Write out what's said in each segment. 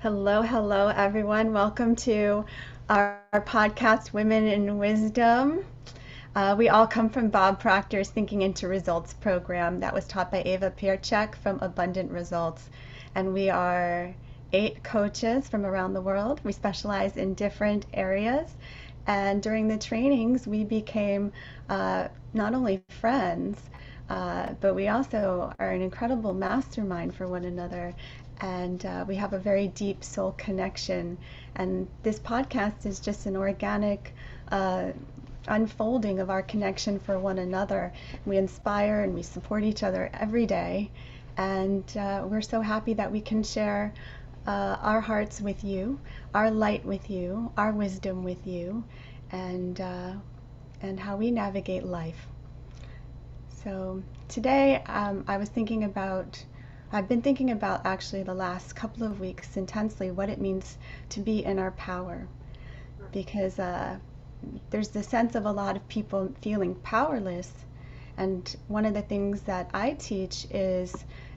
Hello, hello, everyone. Welcome to our podcast, Women in Wisdom. We all come from Bob Proctor's Thinking into Results program that was taught by Ewa Pietrzak from Abundant Results. And we are 8 coaches from around the world. We specialize in different areas. And during the trainings, we became not only friends, but we also are an incredible mastermind for one another. And we have a very deep soul connection. And this podcast is just an organic unfolding of our connection for one another. We inspire and we support each other every day. And we're so happy that we can share our hearts with you, our light with you, our wisdom with you, and how we navigate life. So today I've been thinking about actually the last couple of weeks intensely what it means to be in our power. Because there's the sense of a lot of people feeling powerless. And one of the things that I teach is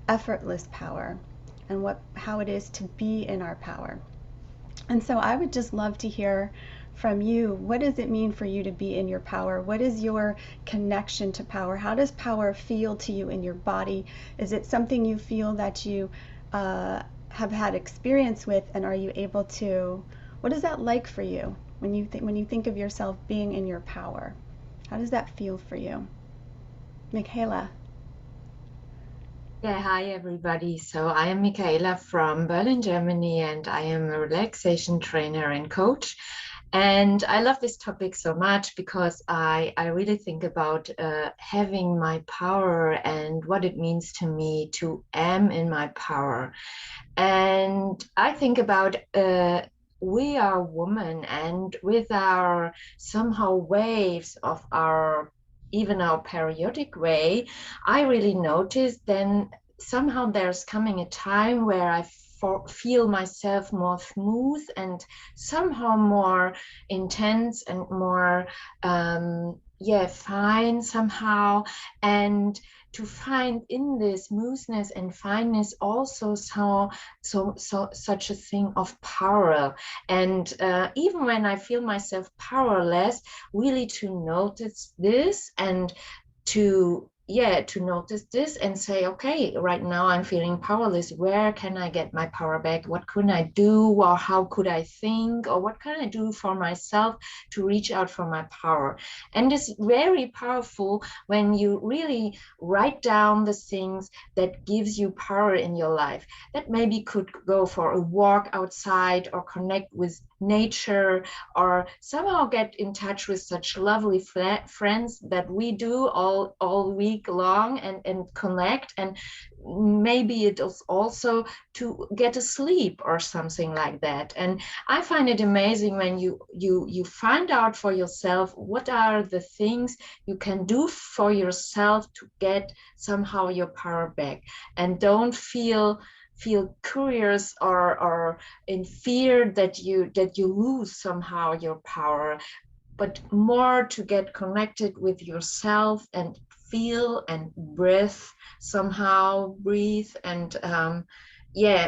effortless power and how it is to be in our power. And so I would just love to hear from you. What does it mean for you to be in your power? What is your connection to power? How does power feel to you in your body? Is it something you feel that you have had experience with, and are you able to? What is that like for you when you think of yourself being in your power? How does that feel for you, Michaela? Yeah, hi everybody. So I am Michaela from Berlin, Germany, and I am a relaxation trainer and coach. And I love this topic so much because I really think about having my power and what it means to me to am in my power. And I think about we are women, and with our somehow waves of our even our periodic way, I really notice then somehow there's coming a time where I feel myself more smooth and somehow more intense and more fine somehow, and to find in this smoothness and fineness also such a thing of power. And even when I feel myself powerless, really to notice this and to notice this and say, okay, right now I'm feeling powerless. Where can I get my power back? What could I do? Or how could I think? Or what can I do for myself to reach out for my power? And it's very powerful when you really write down the things that gives you power in your life. That maybe could go for a walk outside or connect with nature or somehow get in touch with such lovely friends that we do all week long and connect. And maybe it is also to get a sleep or something like that. And I find it amazing when you find out for yourself what are the things you can do for yourself to get somehow your power back, and don't feel curious or in fear that you lose somehow your power, but more to get connected with yourself and feel and breathe and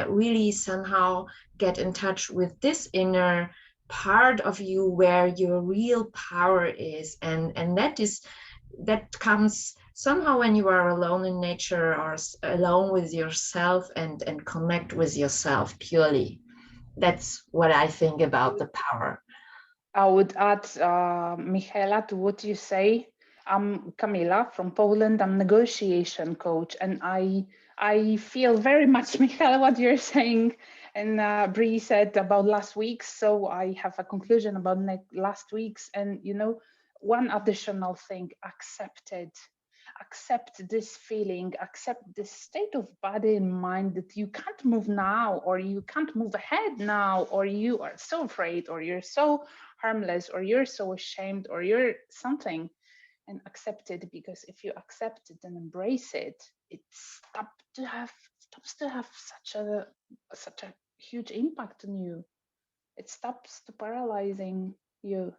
really somehow get in touch with this inner part of you where your real power is. And that comes somehow when you are alone in nature or alone with yourself and connect with yourself purely. That's what I think about the power. I would add, Michaela, to what you say. I'm Camila from Poland. I'm negotiation coach, and I feel very much, Michaela, what you're saying. And Bree said about last week's. So I have a conclusion about last week's. And one additional thing: accept this feeling, accept this state of body and mind that you can't move now, or you can't move ahead now, or you are so afraid, or you're so harmless, or you're so ashamed, or you're something. And accept it, because if you accept it and embrace it, it stops to have such a huge impact on you. It stops to paralyzing you,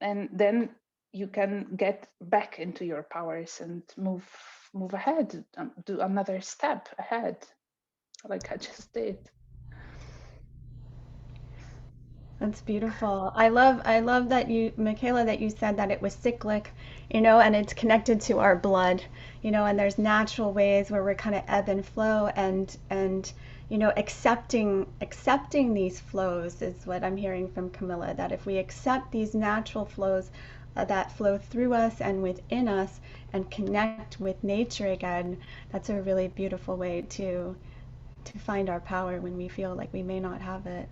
and then you can get back into your powers and move ahead, do another step ahead, like I just did. That's beautiful. I love that you, Michaela, that you said that it was cyclic, and it's connected to our blood, and there's natural ways where we're kind of ebb and flow, and accepting these flows is what I'm hearing from Camilla, that if we accept these natural flows that flow through us and within us and connect with nature again, that's a really beautiful way to find our power when we feel like we may not have it.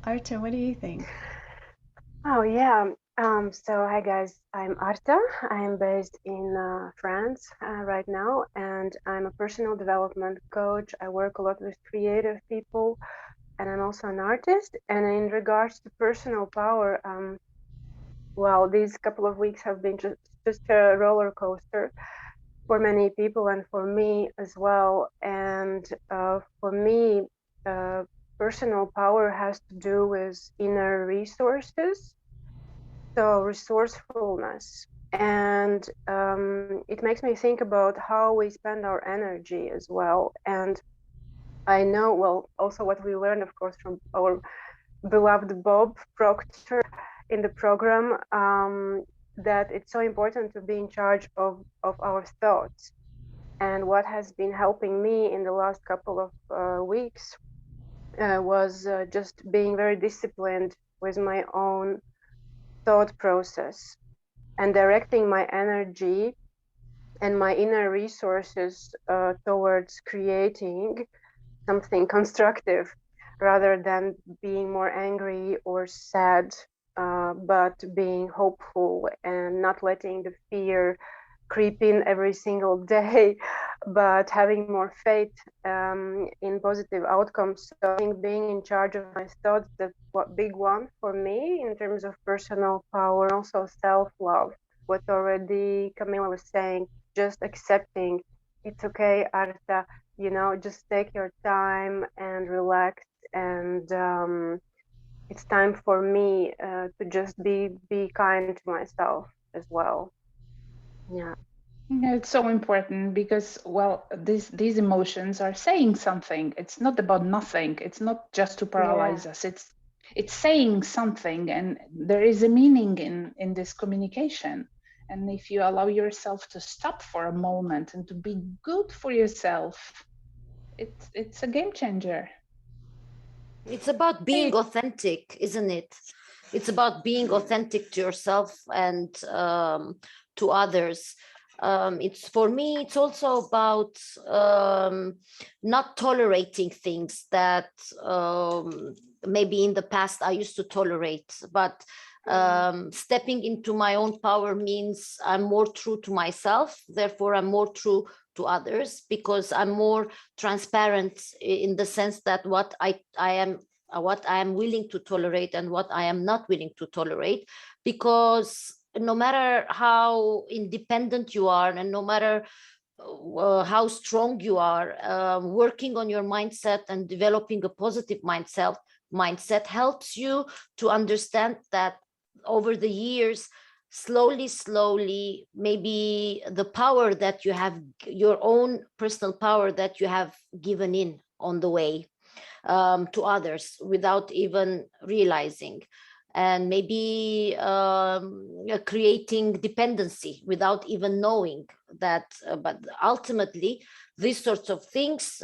Arta, what do you think? Oh yeah. So hi guys, I'm Arta. I'm based in France right now, and I'm a personal development coach. I work a lot with creative people, and I'm also an artist. And in regards to personal power, well, these couple of weeks have been just a roller coaster for many people and for me as well. And for me, personal power has to do with inner resources, so resourcefulness. And it makes me think about how we spend our energy as well. And I know, well, also what we learned, of course, from our beloved Bob Proctor in the program, that it's so important to be in charge of our thoughts. And what has been helping me in the last couple of weeks was just being very disciplined with my own thought process and directing my energy and my inner resources towards creating something constructive rather than being more angry or sad, but being hopeful and not letting the fear creep in every single day, but having more faith in positive outcomes. So I think being in charge of my thoughts, that's what big one for me in terms of personal power, also self-love. What already Camila was saying, just accepting it's okay, Arta, just take your time and relax. And it's time for me to just be kind to myself as well. Yeah. Yeah, it's so important because, well, these emotions are saying something. It's not about nothing. It's not just to Yeah. paralyze us. It's saying something, and there is a meaning in this communication. And if you allow yourself to stop for a moment and to be good for yourself, it's a game changer. It's about being authentic, isn't it? It's about being authentic to yourself and to others. It's for me, it's also about not tolerating things that maybe in the past I used to tolerate, but stepping into my own power means I'm more true to myself, therefore I'm more true to others, because I'm more transparent in the sense that what I am willing to tolerate and what I am not willing to tolerate, because no matter how independent you are and no matter how strong you are, working on your mindset and developing a positive mindset helps you to understand that over the years, slowly, maybe the power that you have, your own personal power that you have given in on the way to others without even realizing, and maybe creating dependency without even knowing that. But ultimately, these sorts of things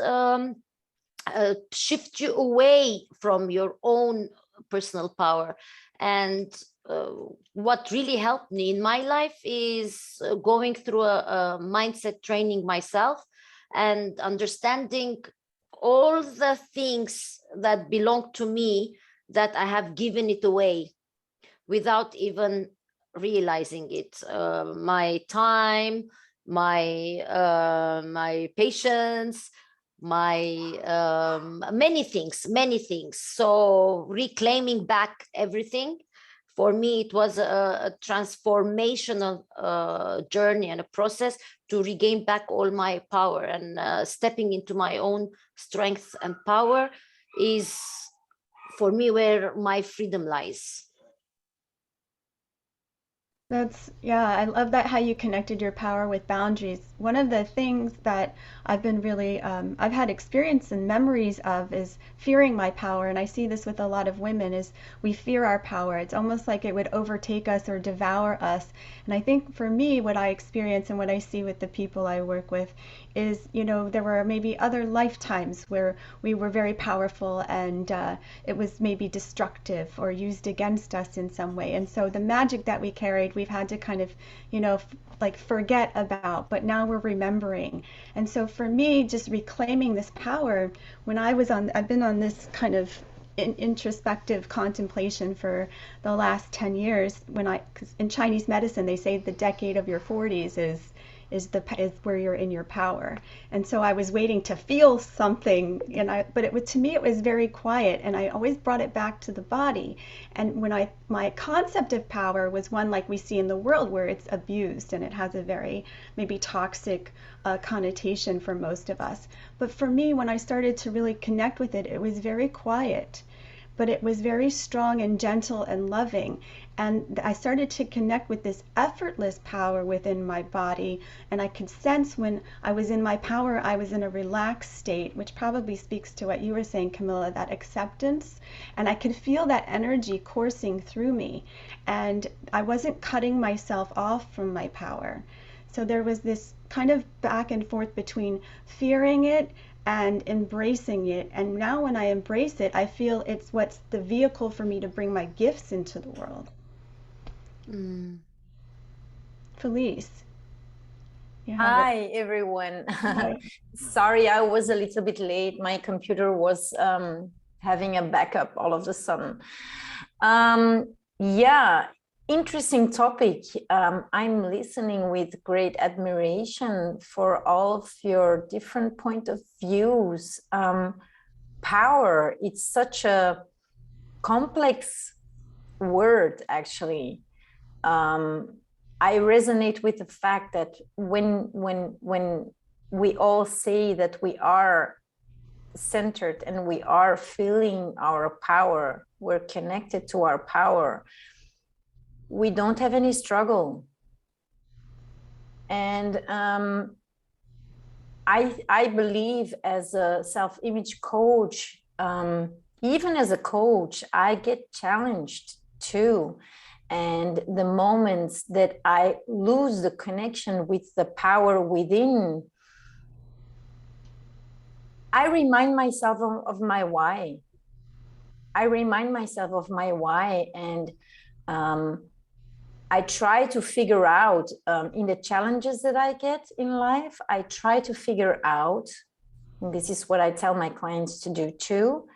shift you away from your own personal power. And what really helped me in my life is going through a mindset training myself and understanding all the things that belong to me, that I have given it away without even realizing it. My time, my patience, my many things. So reclaiming back everything, for me it was a transformational journey and a process to regain back all my power. And stepping into my own strength and power is for me where my freedom lies. Yeah, I love that how you connected your power with boundaries. One of the things that I've been really, I've had experience and memories of is fearing my power. And I see this with a lot of women is we fear our power. It's almost like it would overtake us or devour us. And I think for me, what I experience and what I see with the people I work with is, there were maybe other lifetimes where we were very powerful and it was maybe destructive or used against us in some way. And so the magic that we carried, we've had to kind of, like forget about, but now we're remembering. And so for me, just reclaiming this power, I've been on this kind of introspective contemplation for the last 10 years. 'Cause in Chinese medicine, they say the decade of your 40s is where you're in your power. And so I was waiting to feel something, but to me it was very quiet, and I always brought it back to the body. And my concept of power was one like we see in the world where it's abused and it has a very maybe toxic connotation for most of us. But for me, when I started to really connect with it, it was very quiet, but it was very strong and gentle and loving. And I started to connect with this effortless power within my body. And I could sense when I was in my power, I was in a relaxed state, which probably speaks to what you were saying, Camilla, that acceptance. And I could feel that energy coursing through me. And I wasn't cutting myself off from my power. So there was this kind of back and forth between fearing it and embracing it. And now when I embrace it, I feel it's what's the vehicle for me to bring my gifts into the world. Felice, you have Hi, everyone. Hi. Sorry, I was a little bit late. My computer was having a backup all of a sudden. Yeah, interesting topic. I'm listening with great admiration for all of your different point of views. Power, it's such a complex word, actually. I resonate with the fact that when we all say that we are centered and we are feeling our power, we're connected to our power, we don't have any struggle. And I believe as a self-image coach, even as a coach, I get challenged too. And the moments that I lose the connection with the power within, I remind myself of my why. I remind myself of my why, and I try to figure out in the challenges that I get in life, I try to figure out, and this is what I tell my clients to do too,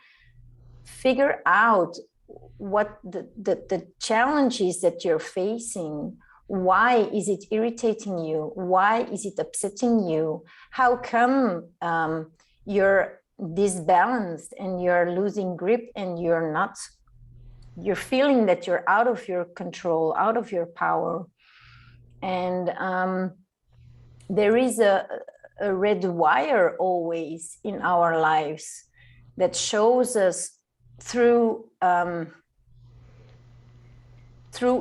figure out what the challenge is that you're facing. Why is it irritating you? Why is it upsetting you? How come you're disbalanced and you're losing grip and you're feeling that you're out of your control, out of your power? And there is a red wire always in our lives that shows us through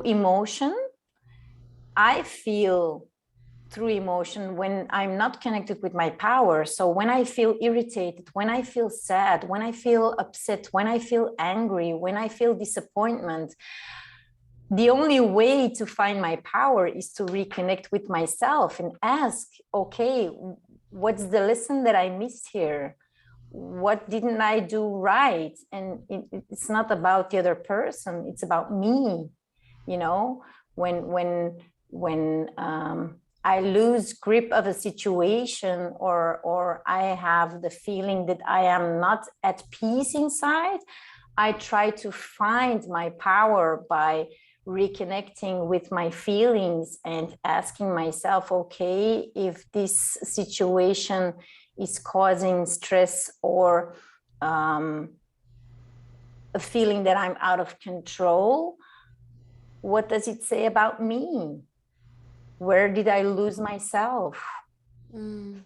emotion. I feel through emotion when I'm not connected with my power. So when I feel irritated, when I feel sad, when I feel upset, when I feel angry, when I feel disappointment, the only way to find my power is to reconnect with myself and ask, okay, what's the lesson that I missed here? What didn't I do right? And it's not about the other person, it's about me. You know, when I lose grip of a situation, or I have the feeling that I am not at peace inside, I try to find my power by reconnecting with my feelings and asking myself, okay, if this situation is causing stress or a feeling that I'm out of control, what does it say about me? Where did I lose myself?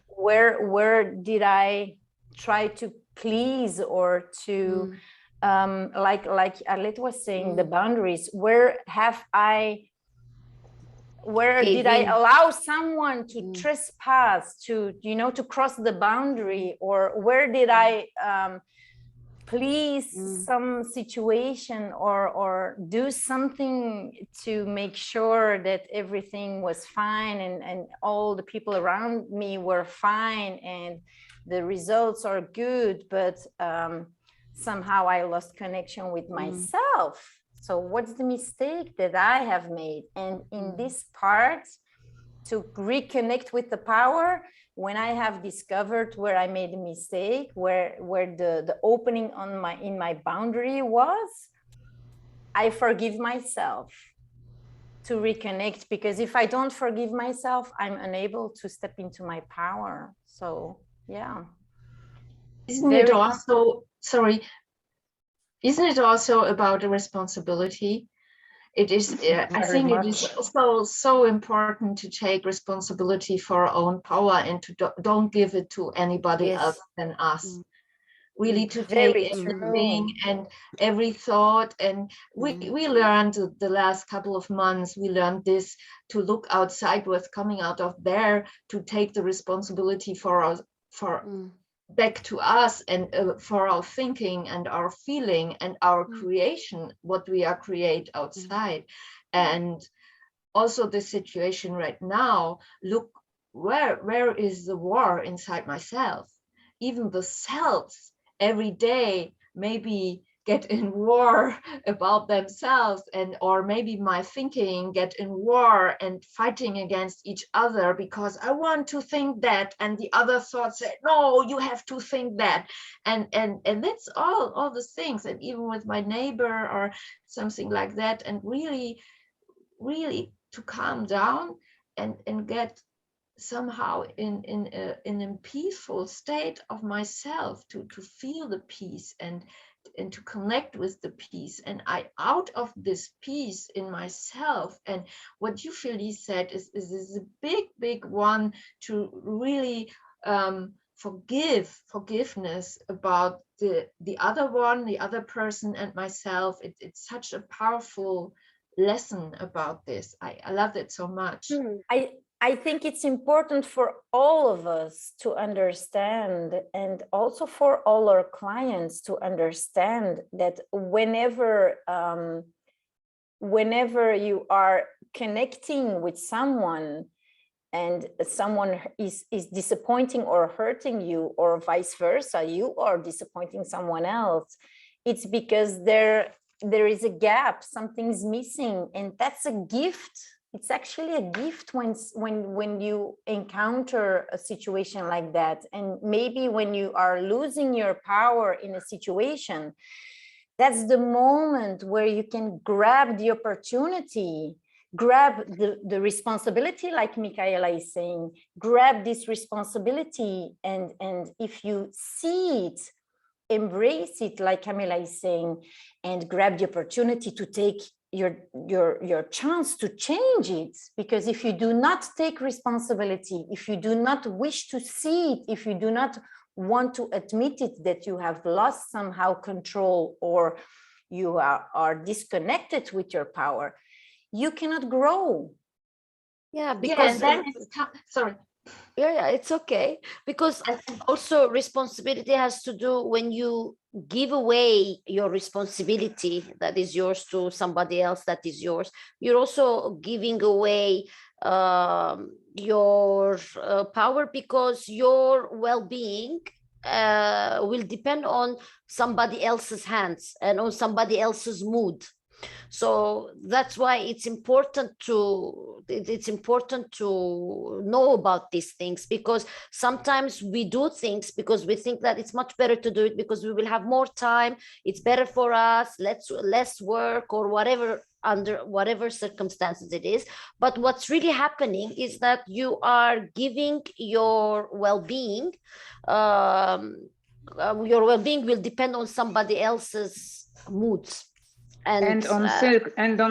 Where did I try to please or to like Arlette was saying, the boundaries? Where have I where did I allow someone to trespass, to, you know, to cross the boundary, or where did I please some situation or do something to make sure that everything was fine and all the people around me were fine and the results are good, but somehow I lost connection with myself. So what's the mistake that I have made? And in this part, to reconnect with the power, when I have discovered where I made a mistake, where the opening on in my boundary was, I forgive myself to reconnect, because if I don't forgive myself, I'm unable to step into my power. So yeah. Isn't it also, sorry, isn't it also about a responsibility? It is, I think it is also so important to take responsibility for our own power and to don't give it to anybody else than us. Really to take everything and every thought. And we learned the last couple of months, we learned this, to look outside what's coming out of there, to take the responsibility for back to us, and for our thinking and our feeling and our creation, what we are create outside. And also the situation right now, look, where is the war inside myself? Even the cells every day maybe get in war about themselves, and or maybe my thinking get in war and fighting against each other, because I want to think that, and the other thought said, no, you have to think that, and that's all the things. And even with my neighbor or something like that, and really to calm down and get somehow in a peaceful state of myself, to feel the peace and to connect with the peace. And I, out of this peace in myself, and what you, Felice, said is a big one, to really forgiveness about the other one, the other person, and myself. It's such a powerful lesson about this. I love it so much. I think it's important for all of us to understand, and also for all our clients to understand, that whenever you are connecting with someone and someone is disappointing or hurting you, or vice versa, you are disappointing someone else, it's because there is a gap, something's missing, and that's a gift. It's actually a gift when you encounter a situation like that. And maybe when you are losing your power in a situation, that's the moment where you can grab the opportunity, grab the responsibility, like Michaela is saying, grab this responsibility. And if you see it, embrace it, like Camila is saying, and grab the opportunity to take your chance to change it. Because if you do not take responsibility, if you do not wish to see it, if you do not want to admit it, that you have lost somehow control, or you are disconnected with your power, you cannot grow. Yeah, because sorry. Yeah, it's okay. Because also responsibility has to do when you give away your responsibility that is yours to somebody else that is yours. You're also giving away your power, because your well-being will depend on somebody else's hands and on somebody else's mood. So that's why it's important to know about these things, because sometimes we do things because we think that it's much better to do it because we will have more time, it's better for us, less work, or whatever, under whatever circumstances it is. But what's really happening is that you are giving your well-being, will depend on somebody else's moods. And on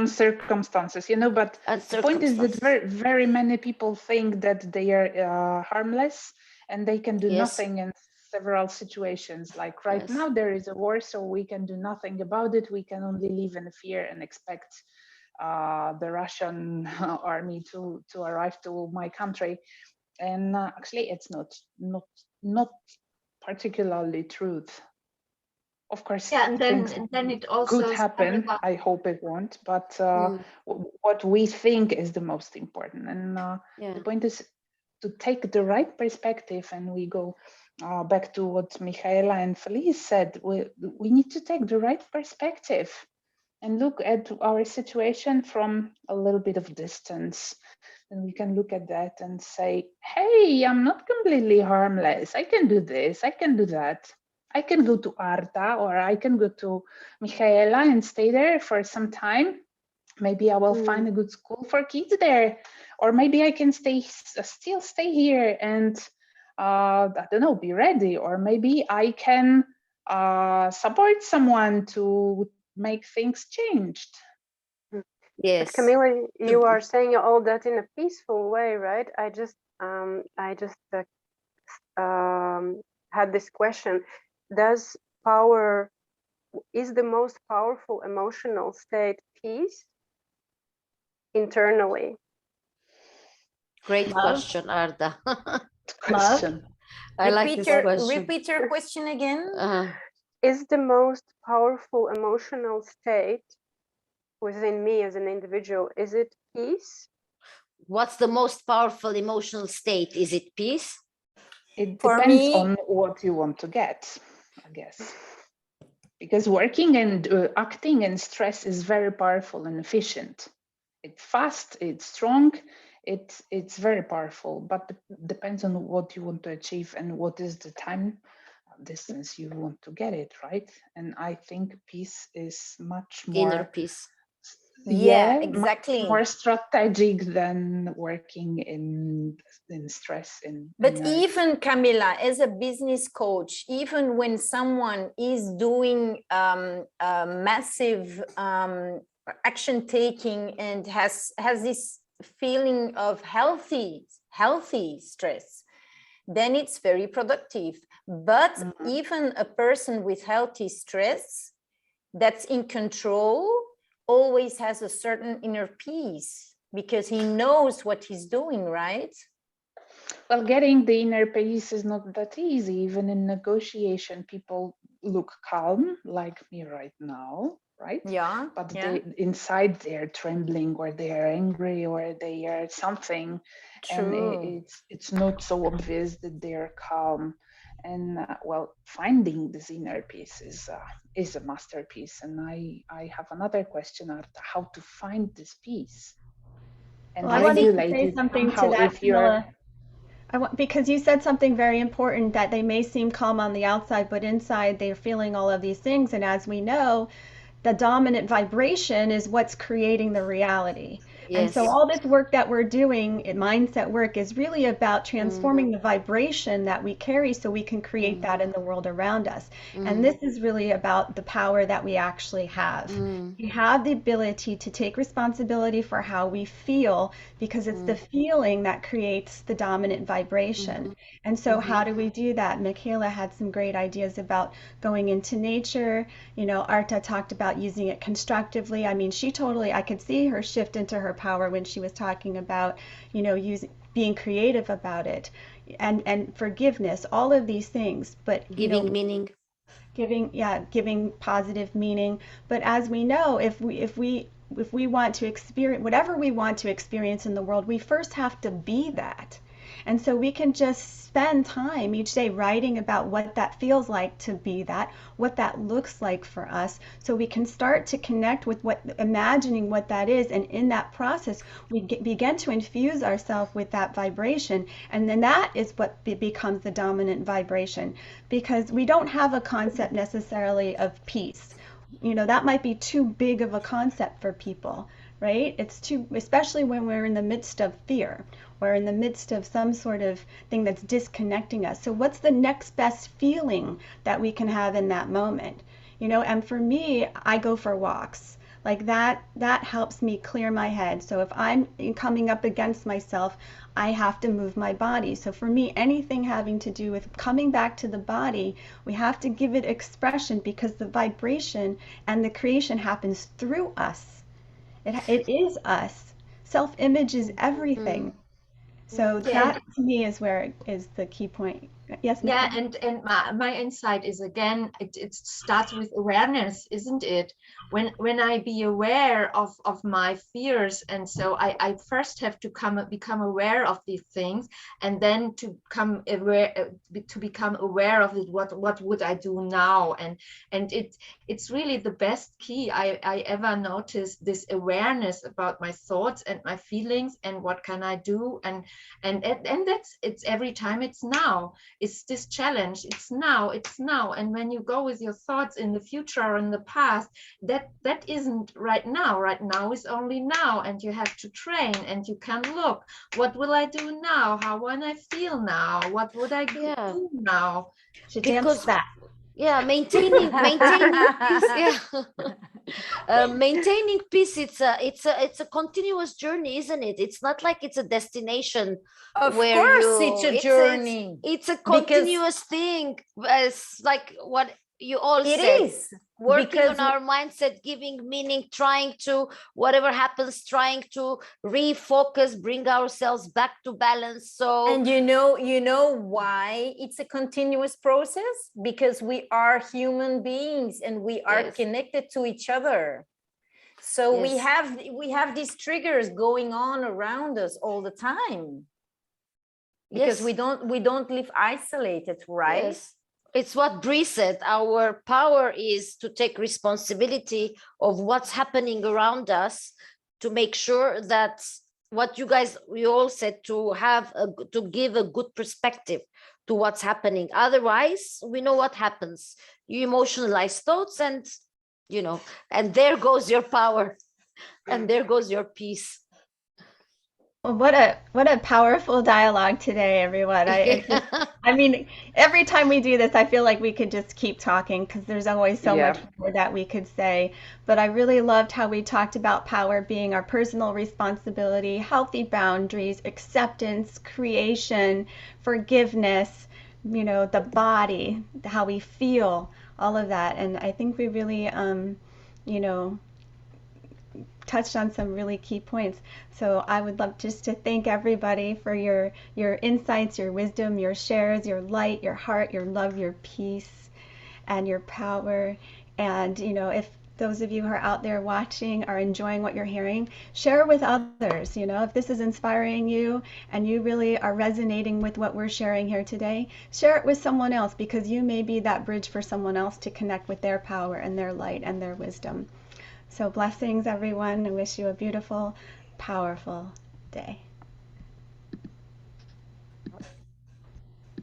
circumstances, you know. But the point is that very many people think that they are harmless and they can do nothing in several situations. Like right now there is a war, so we can do nothing about it. We can only live in fear and expect the Russian army to arrive to my country. And actually, it's not particularly truth. Of course, Yeah, and things then it also could is happen. about, I hope it won't. But what we think is the most important. And Yeah. the point is to take the right perspective. And we go back to what Michaela and Felice said. We need to take the right perspective and look at our situation from a little bit of distance. And we can look at that and say, hey, I'm not completely harmless. I can do this, I can do that. I can go to Arta, or I can go to Michaela and stay there for some time. Maybe I will find a good school for kids there. Or maybe I can still stay here and, I don't know, be ready. Or maybe I can support someone to make things changed. Yes. But Camila, you are saying all that in a peaceful way, right? I just had this question: is the most powerful emotional state peace internally? Great Love. question, Arda. Question. I like this question. Repeat your question again. Is the most powerful emotional state within me as an individual, is it peace? What's the most powerful emotional state? Is it peace? It For depends me- on what you want to get, I guess. Because working and acting in stress is very powerful and efficient. It's fast, it's strong, it's very powerful, but depends on what you want to achieve and what is the time distance you want to get it, right? And I think peace is much more Inner peace. Yeah, exactly. more strategic than working in stress. But even Camila, as a business coach, even when someone is doing massive action taking and has this feeling of healthy stress, then it's very productive. But even a person with healthy stress that's in control always has a certain inner peace because he knows what he's doing, right? Well, getting the inner peace is not that easy. Even in negotiation, people look calm, like me right now, right? Yeah. But yeah. inside they're trembling, or they are angry, or they are something. True. And it's not so obvious that they're calm. And well, finding this inner peace is a masterpiece. And I have another question, Arta: how to find this peace and Well, I wanted to regulate say it something to somehow that, if you're. Camilla. Because you said something very important, that they may seem calm on the outside, but inside they're feeling all of these things. And as we know, the dominant vibration is what's creating the reality. And so Yes. all this work that we're doing in mindset work is really about transforming the vibration that we carry so we can create that in the world around us. And this is really about the power that we actually have. We have the ability to take responsibility for how we feel, because it's the feeling that creates the dominant vibration. And so how do we do that? Michaela had some great ideas about going into nature. You know, Arta talked about using it constructively. I mean, I could see her shift into her power when she was talking about, you know, being creative about it, and forgiveness, all of these things. But Giving meaning. Giving positive meaning. But as we know, if we want to experience whatever we want to experience in the world, we first have to be that. And so we can just spend time each day writing about what that feels like to be that, what that looks like for us, so we can start to connect with imagining what that is. And in that process, we begin to infuse ourselves with that vibration. And then that is what becomes the dominant vibration, because we don't have a concept necessarily of peace. You know, that might be too big of a concept for people, right? It's too, especially when we're in the midst of fear. We're in the midst of some sort of thing that's disconnecting us. So what's the next best feeling that we can have in that moment? You know, and for me, I go for walks. Like that helps me clear my head. So if I'm coming up against myself, I have to move my body. So for me, anything having to do with coming back to the body, we have to give it expression, because the vibration and the creation happens through us. It is us. Self-image is everything. So Yeah, that to me is where is the key point. Yes, yeah, Michaela? and my insight is, again, it starts with awareness, isn't it? When I be aware of my fears, and so I first have to become aware of these things, and then to become aware of it. What would I do now? And it's really the best key I ever noticed, this awareness about my thoughts and my feelings, and what can I do, and that's, it's every time, it's now. It's this challenge. It's now. And when you go with your thoughts in the future or in the past, that isn't right now. Right now is only now, and you have to train, and you can look, what will I do now? How will I feel now? What would I Yeah, do now? Should dance because that. yeah, maintaining peace. Yeah, maintaining peace. It's a continuous journey, isn't it? It's not like it's a destination Of where course, it's you. a journey It's a because continuous thing. It's like what you all it said. is. Working on Because our mindset, giving meaning, trying to, whatever happens, trying to refocus, bring ourselves back to balance. So and you know why it's a continuous process? Because we are human beings and we are yes, connected to each other. So we yes, have these triggers going on around us all the time because yes, we don't live isolated, right? yes. It's what Bree said. Our power is to take responsibility of what's happening around us, to make sure that what you all said, to give a good perspective to what's happening. Otherwise, we know what happens. You emotionalize thoughts, and there goes your power, and there goes your peace. Well, what a powerful dialogue today, everyone. I mean, every time we do this, I feel like we could just keep talking because there's always so much Yeah. more that we could say. But I really loved how we talked about power being our personal responsibility, healthy boundaries, acceptance, creation, forgiveness, the body, how we feel, all of that. And I think we really, you know, touched on some really key points. So I would love just to thank everybody for your insights, your wisdom, your shares, your light, your heart, your love, your peace, and your power. And if those of you who are out there watching are enjoying what you're hearing, share with others. If this is inspiring you and you really are resonating with what we're sharing here today, share it with someone else, because you may be that bridge for someone else to connect with their power and their light and their wisdom. So blessings, everyone. I wish you a beautiful, powerful day.